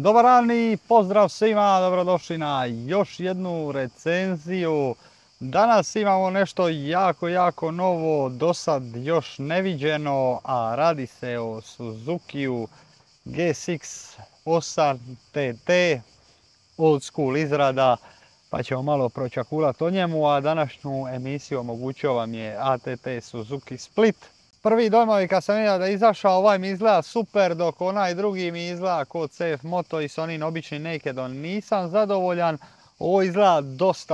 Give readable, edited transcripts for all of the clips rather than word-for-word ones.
Dobar dan i pozdrav svima, dobrodošli na još jednu recenziju. Danas imamo nešto jako novo, do sad još neviđeno, a radi se o Suzukiju GSX 8TT, old school izrada, pa ćemo malo pročakulati o njemu, a današnju emisiju omogućio vam je ATT Suzuki Split. Prvi dojmovi kad sam vidio da je izašao, ovaj mi izgleda super, dok onaj drugi mi izgleda kod CF Moto i s onim običnim Nakedom nisam zadovoljan. Ovo izgleda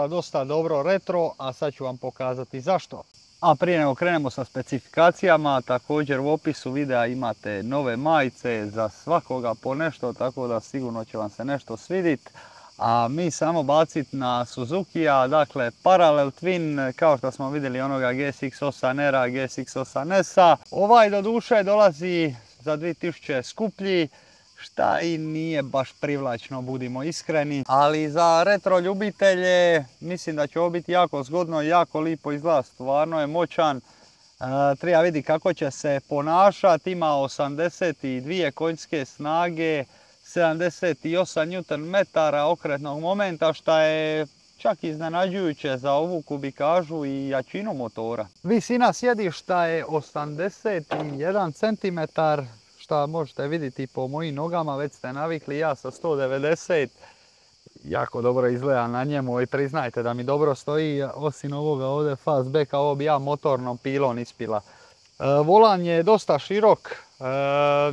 dosta dobro retro, a sad ću vam pokazati zašto. A prije nego krenemo sa specifikacijama, također u opisu videa imate nove majice za svakoga po nešto, tako da sigurno će vam se nešto svidjeti. A mi samo baciti na Suzukija, dakle Parallel Twin, kao što smo vidjeli onoga GSX 8R-a, GSX 8S-a. Ovaj do duše dolazi za 2000 skuplji, šta i nije baš privlačno, budimo iskreni. Ali za retro ljubitelje mislim da će ovo biti jako zgodno i jako lipo izgleda, stvarno je moćan. Treba vidjeti kako će se ponašati, ima 82 konjske snage, 78 Nm okretnog momenta, što je čak iznenađujuće za ovu kubikažu i jačinu motora. Visina sjedišta je 81 cm, što možete vidjeti po mojim nogama, već ste navikli, ja sa 190 jako dobro izgleda na njemu i priznajte da mi dobro stoji, osim ovoga ovdje fastbacka, ovo bi ja motornom pilom ispila. Volan je dosta širok,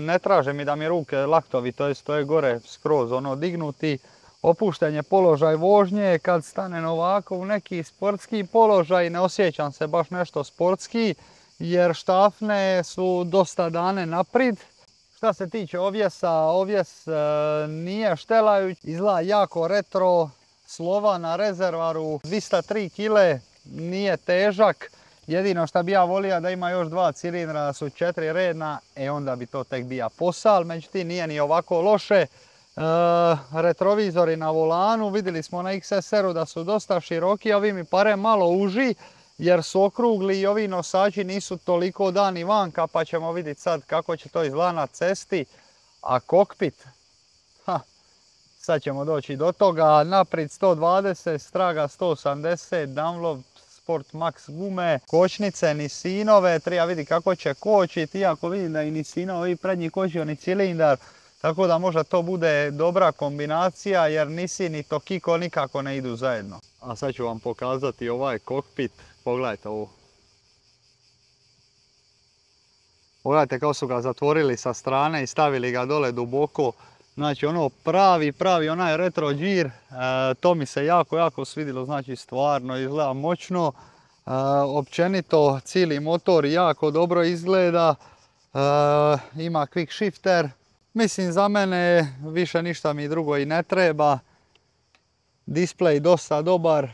ne traže mi da mi ruke laktovi, to je gore skroz ono dignuti. Opušten je položaj vožnje, kad stanem ovako u neki sportski položaj ne osjećam se baš nešto sportski, jer štafne su dosta dane naprijed. Šta se tiče ovjesa, ovjes nije štelajuć, izgleda jako retro, slova na rezervaru 203 kg, nije težak. Jedino što bi ja volio da ima još 2 cilindra, da su 4 redna, onda bi to tek bija posal, međutim nije ni ovako loše. Retrovizori na volanu, vidjeli smo na XSR-u da su dosta široki, a ovi mi pare malo uži, jer su okrugli i ovi nosači nisu toliko dani vanka, pa ćemo vidjeti sad kako će to izgledati na cesti. A kokpit, sad ćemo doći do toga, naprijed 120, straga 180, download Sport Max gume, kočnice Nissinove, treba vidjeti kako će kočiti, iako vidim da i Nissinov i prednji kočioni cilindar, tako da možda to bude dobra kombinacija, jer Nissin i Tokiko nikako ne idu zajedno. A sad ću vam pokazati ovaj kokpit, pogledajte ovo. Pogledajte kako su ga zatvorili sa strane i stavili ga dole duboko. Znači ono pravi onaj retro džir, to mi se jako svidjelo, znači stvarno izgleda moćno. Općenito cijeli motor jako dobro izgleda, ima quick shifter. Mislim za mene više ništa mi drugo i ne treba. Display dosta dobar,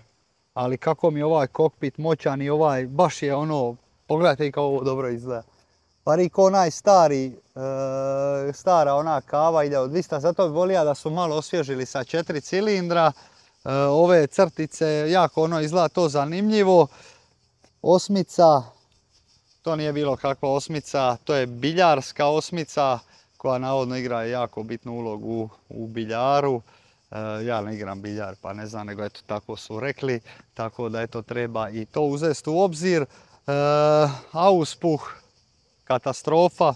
ali kako mi ovaj kokpit moćan i ovaj baš je ono, pogledajte kako ovo dobro izgleda. Pari ko onaj stara ona kava ide od 200, zato bi volio da su malo osvježili sa 4 cilindra. Ove crtice, jako ono izgleda to zanimljivo. Osmica, to nije bilo kakva osmica, to je biljarska osmica koja navodno igra jako bitnu ulogu u biljaru. Ja ne igram biljar pa ne znam, nego eto tako su rekli, tako da eto treba i to uzeti u obzir. Auspuh, katastrofa,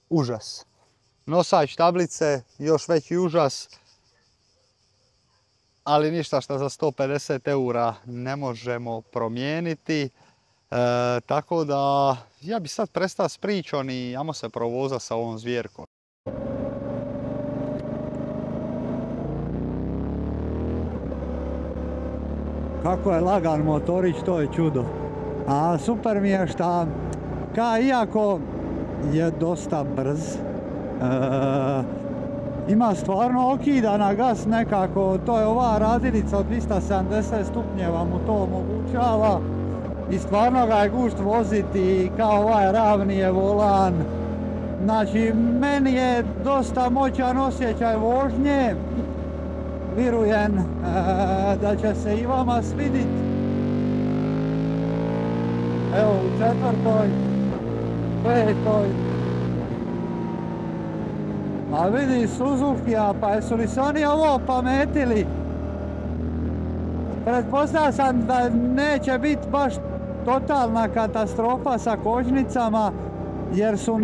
užas. Nosač tablice, još veći užas, ali ništa što za 150 eura ne možemo promijeniti. Tako da ja bi sad prestao s pričom i ajmo se provozati sa ovom zvjerkom. Kako je lagan motorić, to je čudo. A super mi je šta, iako je dosta brz, ima stvarno okida na gas nekako, to je ova razilica od 270 stupnjeva mu to omogućava i stvarno ga je gušt voziti, kao ovaj ravni je volan. Znači meni je dosta moćan osjećaj vožnje, vjerujem da će se i vama svidjeti. Evo u 4., 5., A vidi Suzuki-a, pa jesu li se oni ovo pametili? Pretpostavljam sam da neće biti baš totalna katastrofa sa kočnicama, jer su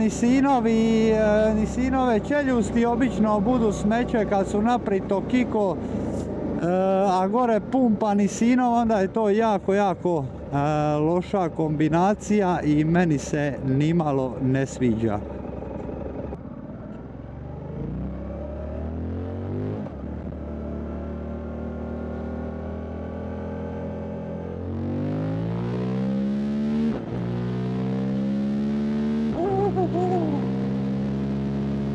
Nissinove čeljusti obično budu smeće kad su naprito kiko, a gore pumpa Nissinov, onda je to jako loša kombinacija i meni se nimalo ne sviđa.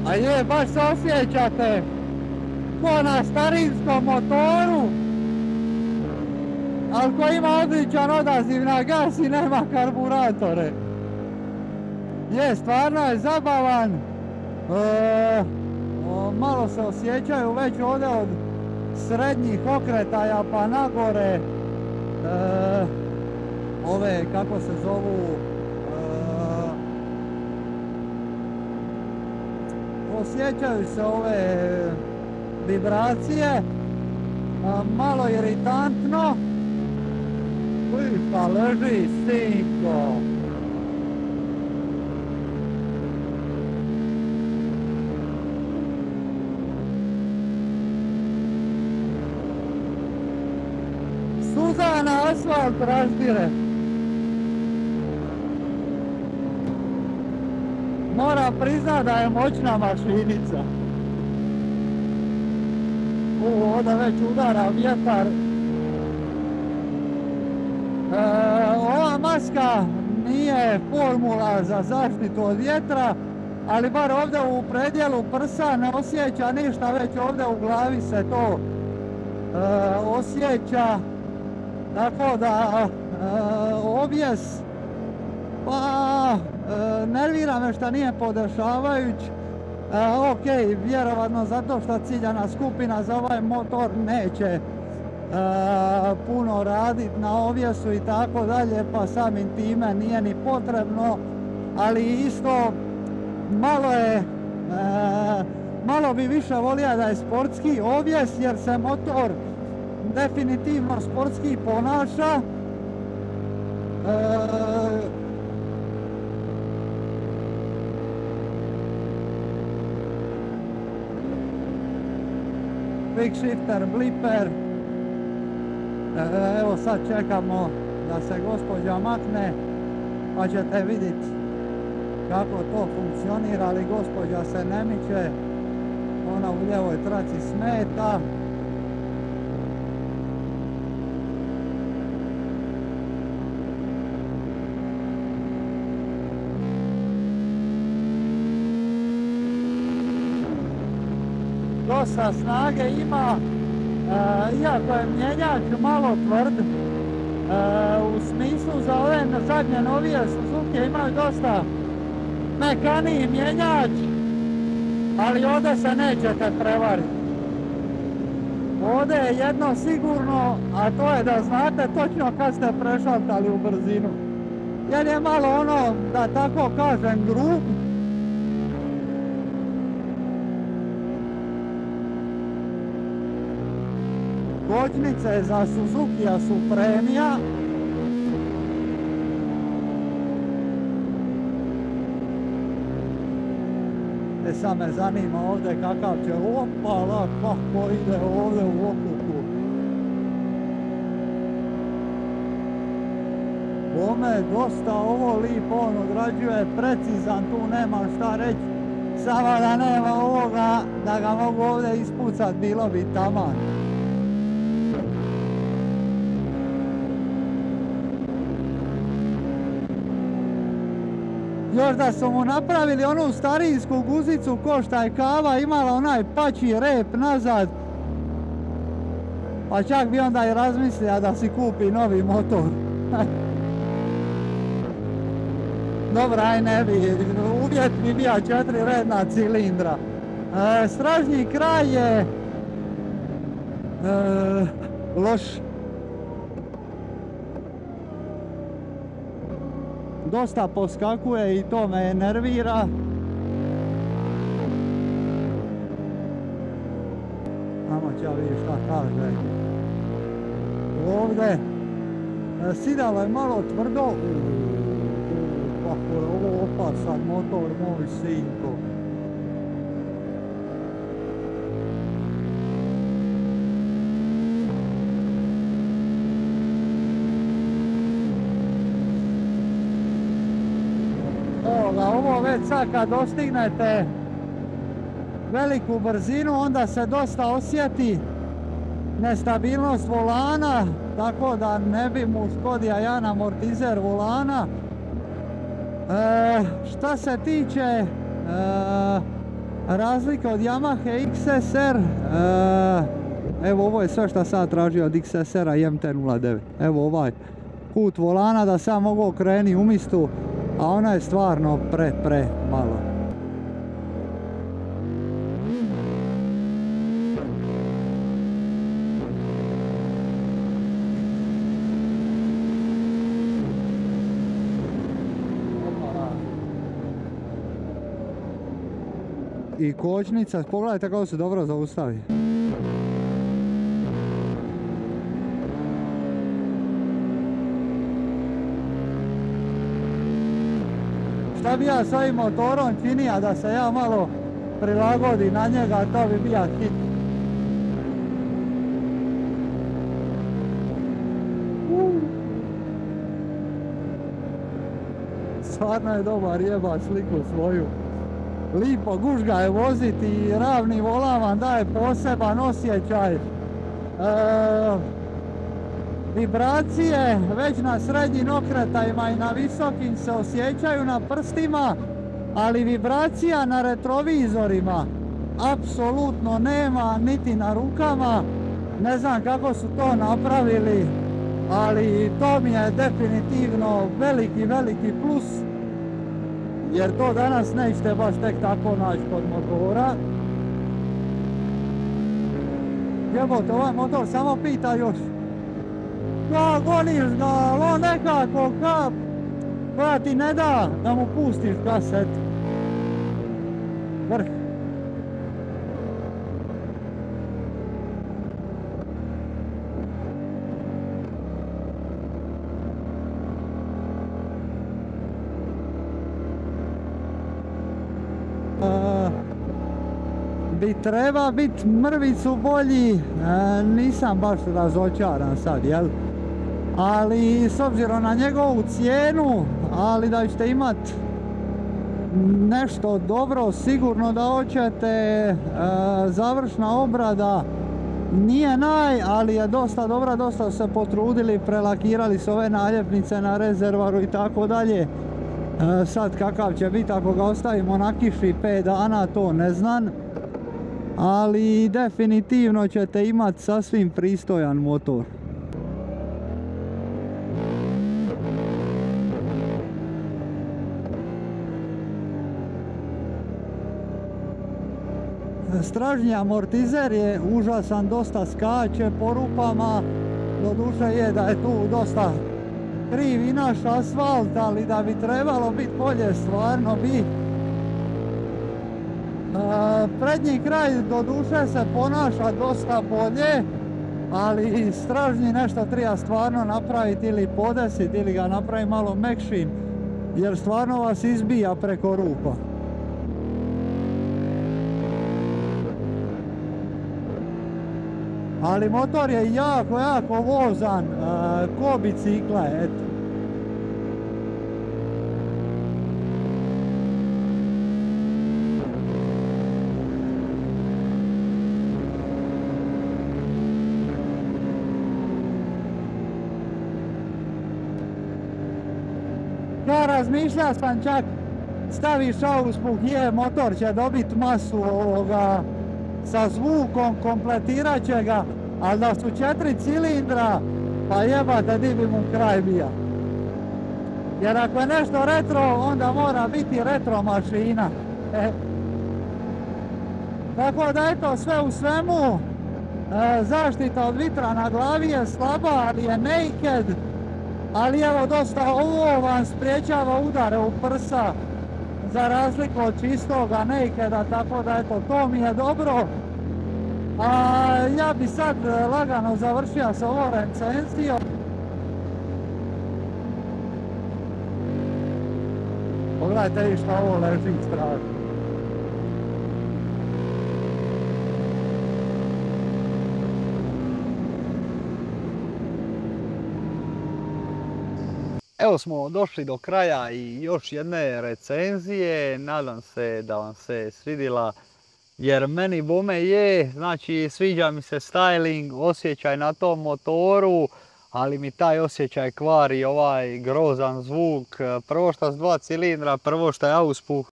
A je, baš se osjećate ko na starinskom motoru, ali ko ima odličan odaziv na gas i nema karburatore. Je, stvarno je zabavan. Malo se osjećaju već ovdje od srednjih okretaja pa nagore. Ove, kako se zovu, osjećaju se ove vibracije, malo iritantno. Uj, pa leži sinko. Suza na asfalt razdire. Moram priznat da je moćna mašinica. Ovdje već udara vjetar. Ova maska nije formula za zaštitu od vjetra, ali bar ovdje u predjelu prsa ne osjeća ništa, već ovdje u glavi se to osjeća. Tako da objes, pa nervira me što nije podešavajući. Ok, vjerovatno zato što ciljana skupina za ovaj motor neće puno raditi na objesu i tako dalje, pa samim time nije ni potrebno, ali isto malo bi više volio da je sportski objes, jer se motor definitivno sportski ponaša. Quick shifter, bliper. Evo sad čekamo da se gospođa makne, pa ćete vidjeti kako to funkcionira, ali gospođa se ne miče, ona u ljevoj traci smeta. Dosta snage ima, iako je mjenjač malo tvrd, u smislu za ove zadnje novije Suzuki imaju dosta mekaniji mjenjač, ali ovdje se nećete prevariti. Ovdje je jedno sigurno, a to je da znate točno kad ste prešaltali u brzinu. Jer je malo ono, da tako kažem, grub. Kočnice za Suzukija su premija. Sad me zanima ovdje kakav će, opala, kako ide ovdje u okupu. Bome, dosta ovo lipo on odrađuje, precizan, tu nema šta reći. Samo da nema ovoga, da ga mogu ovdje ispucat, bilo bi taman. Još da su mu napravili onu starijsku guzicu ko šta je kava imala onaj pači rep nazad, pa čak bi onda i razmislio da si kupi novi motor. Dobra, aj ne bi, uvjet bi bija 4 redna cilindra. Stražnji kraj je loš. Dosta poskakuje i to me nervira. Samo ću ja vidjeti šta kaže. Ovdje. Sidalo je malo tvrdo. Kako je ovo opasan motor, moj sinko. Ovo već sad kad dostignete veliku brzinu, onda se dosta osjeti nestabilnost volana, tako da ne bi mu škodio jedan amortizer volana. Šta se tiče razlike od Yamaha XSR, evo ovo je sve što sam tražio od XSR-a i MT-09. Evo ovaj kut volana da sam mogu okrenuti u mistu, a ona je stvarno pre malo. I kočnica, pogledajte kako se dobro zaustavi. Šta bi ja s ovim motorom činio da se ja malo prilagodi na njega, to bi bio hit. Stvarno je dobar, jeba sliku svoju. Lipo gužga je voziti i ravni volan vam daje poseban osjećaj. Vibracije već na srednjim okretajima i na visokim se osjećaju na prstima, ali vibracija na retrovizorima apsolutno nema, niti na rukama. Ne znam kako su to napravili, ali to mi je definitivno veliki plus, jer to danas nećete baš tek tako naći kod motora. Jebote, ovaj motor samo pita još. Ka goniš ga, ali on nekako koja ti ne da da mu pustiš kaset. Vrh. Bi treba biti mrvicu bolji, nisam baš razočaran sad, jel? Ali s obzirom na njegovu cijenu, ali da ćete imat nešto dobro, sigurno da hoćete. Završna obrada nije ali je dosta dobra, dosta se potrudili, prelakirali su ove naljepnice na rezervaru i tako dalje. Sad kakav će biti ako ga ostavimo na kiši 5 dana, to ne znam. Ali definitivno ćete imati sasvim pristojan motor. Stražnji amortizer je užasan, dosta skače po rupama, doduše je da je tu dosta kriv i naš asfalt, ali da bi trebalo biti bolje, stvarno bi. Prednji kraj doduše se ponaša dosta bolje, ali stražnji nešto treba stvarno napraviti ili podesiti ili ga napraviti malo mekšim, jer stvarno vas izbija preko rupa. Ali motor je jako vozan, ko bicikla, eto. Ja razmišljao sam čak, staviš auspuh, motor će dobiti masu ovoga, sa zvukom, kompletirat će ga, ali da su 4 cilindra, pa jebate di bi mu kraj bija. Jer ako je nešto retro, onda mora biti retro mašina. Tako da eto, sve u svemu, zaštita od vitra na glavi je slaba, ali je naked, ali evo dosta ovo vam spriječava udare u prsa, za razliku od čistoga nakeda, tako da eto, to mi je dobro. Ja bi sad lagano završio sa ovom recenzijom. Pogledajte vi šta ovo leži strašno. Evo smo došli do kraja i još jedne recenzije. Nadam se da vam se svidjela, jer meni bome je, znači sviđa mi se styling, osjećaj na tom motoru, ali mi taj osjećaj kvari ovaj grozan zvuk. Prvo što s 2 cilindra, prvo što je auspuh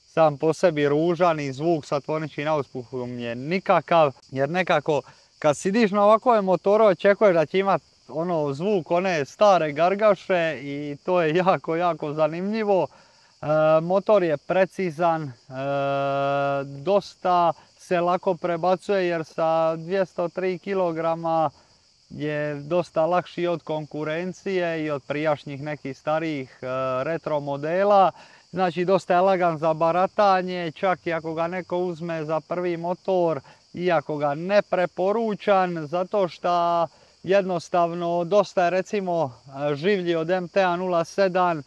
sam po sebi ružan i zvuk sa tvorničkim auspuhom je nikakav, jer nekako kad sidiš na ovakvom motoru očekuješ da će imat ono zvuk one stare gargaše i to je jako zanimljivo. Motor je precizan, dosta se lako prebacuje jer sa 203 kg je dosta lakši od konkurencije i od prijašnjih nekih starijih retro modela. Znači dosta je lagan za baratanje, čak i ako ga neko uzme za prvi motor, iako ga ne preporučam, zato što jednostavno dosta je recimo življi od MT-a 07,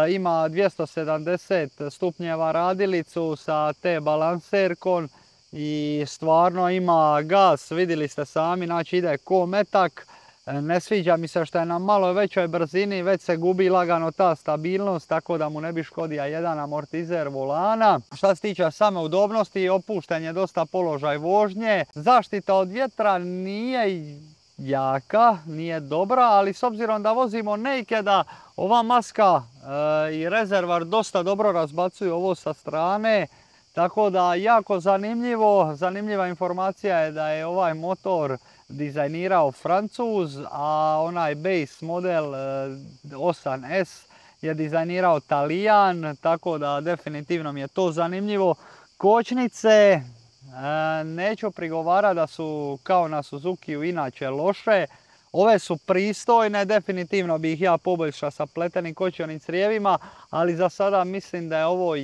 ima 270 stupnjeva radilicu sa T-balanserkom i stvarno ima gas, vidjeli ste sami, znači ide ko metak. Ne sviđa mi se što je na malo većoj brzini, već se gubi lagano ta stabilnost, tako da mu ne bi škodio jedan amortizer volana. Što se tiče same udobnosti, opušten je dosta položaj vožnje. Zaštita od vjetra nije jaka, nije dobra, ali s obzirom da vozimo nakeda, ova maska i rezervar dosta dobro razbacuju ovo sa strane. Tako da jako zanimljivo, zanimljiva informacija je da je ovaj motor dizajnirao Francuz, a onaj base model 8S je dizajnirao Talijan, tako da definitivno mi je to zanimljivo. Kočnice neću prigovarati da su kao na Suzukiju inače loše. Ove su pristojne, definitivno bi ih ja poboljšao sa pletenim kočionim crijevima, ali za sada mislim da je ovo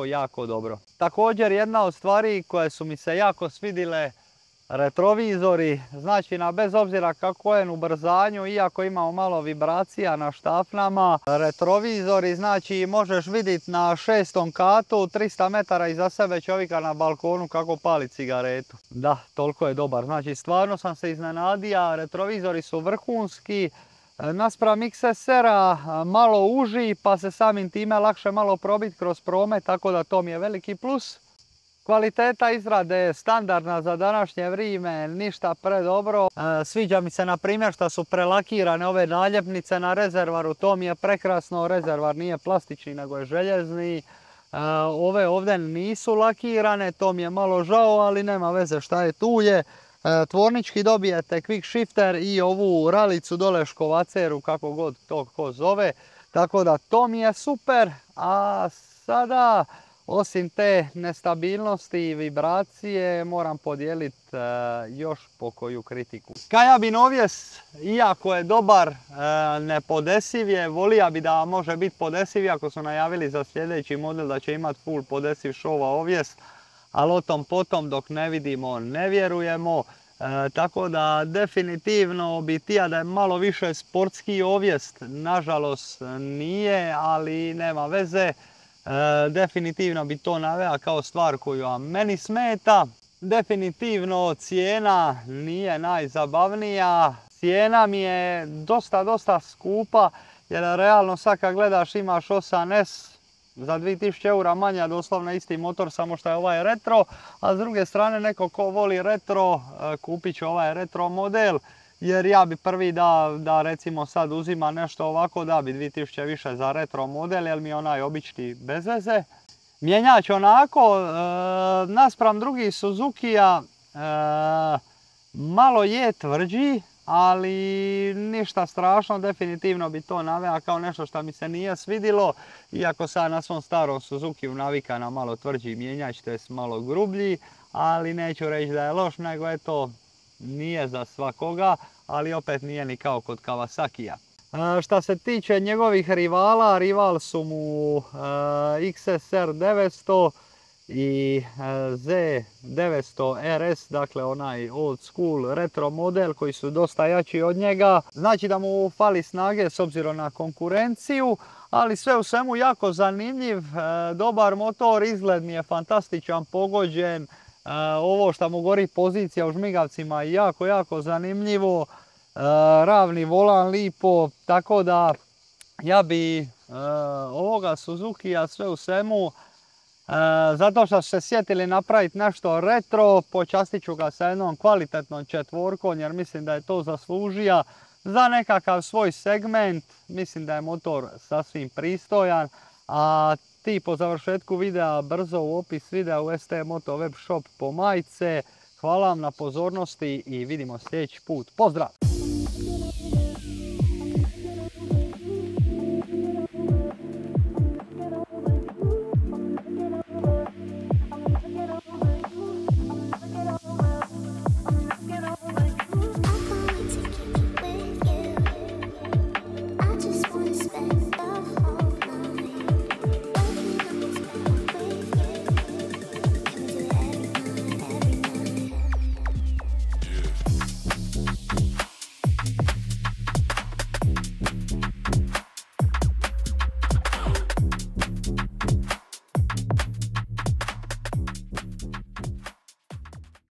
jako dobro. Također jedna od stvari koje su mi se jako svidjele, retrovizori, znači bez obzira kako je u ubrzanju, iako imamo malo vibracija na štafnama, retrovizori, znači možeš vidjeti na 6. katu 300 metara iza sebe čovjeka na balkonu kako pali cigaretu. Da, toliko je dobar, znači stvarno sam se iznenadio, retrovizori su vrhunski, naspram XSR-a malo uži pa se samim time lakše malo probiti kroz promet, tako da to mi je veliki plus. Kvaliteta izrade je standardna za današnje vrijeme, ništa predobro. Sviđa mi se na primjer što su prelakirane ove naljepnice na rezervaru, to mi je prekrasno, rezervar nije plastični nego je željezni. Ove ovdje nisu lakirane, to mi je malo žao, ali nema veze šta je tu je. Tvornički dobijete quick shifter i ovu ralicu dole škovaceru, kako god to ko zove. Tako da to mi je super, a sada osim te nestabilnosti i vibracije moram podijeliti još pokoju kritiku. Kajabin ovjes, iako je dobar, nepodesiv je, volija bi da može biti podesiv, iako su najavili za sljedeći model da će imati full podesiv šova ovjes, ali o tom potom dok ne vidimo ne vjerujemo. Tako da definitivno bi tija da je malo više sportski ovjes, nažalost nije, ali nema veze. Definitivno bi to naveo kao stvar koju meni smeta. Definitivno cijena nije najzabavnija. Cijena mi je dosta skupa, jer realno sad kad gledaš imaš 8S za 2000 eura manja, doslovno isti motor, samo što je ovaj retro, a s druge strane neko ko voli retro kupit će ovaj retro model. Jer ja bi prvi da recimo sad uzima nešto ovako, da bi 2000 više za retro model, jer mi je onaj obični bez veze. Mjenjač onako, naspram drugih Suzukija, malo je tvrđi, ali ništa strašno, definitivno bi to naveo kao nešto što mi se nije svidilo. Iako sad na svom starom Suzukiju navika na malo tvrđi mjenjač, to je malo grublji, ali neću reći da je loš, nego eto, nije za svakoga, ali opet nije ni kao kod Kawasakija. Šta se tiče njegovih rivala, rival su mu XSR 900 i Z900 RS, dakle onaj old school retro model koji su dosta jači od njega. Znači da mu fali snage s obzirom na konkurenciju, ali sve u svemu jako zanimljiv, dobar motor, izgled mi je fantastičan, pogođen. Ovo što mu gori pozicija u žmigavcima je jako zanimljivo. Ravni volan lipo, tako da ja bi ovoga Suzukija sve u svemu, zato što su se sjetili napraviti nešto retro, počastit ću ga sa jednom kvalitetnom četvorkom jer mislim da je to zaslužio za nekakav svoj segment. Mislim da je motor sasvim pristojan, a ti po završetku videa brzo u opis videa u ST Moto Web Shop po majice. Hvala vam na pozornosti i vidimo sljedeći put. Pozdrav!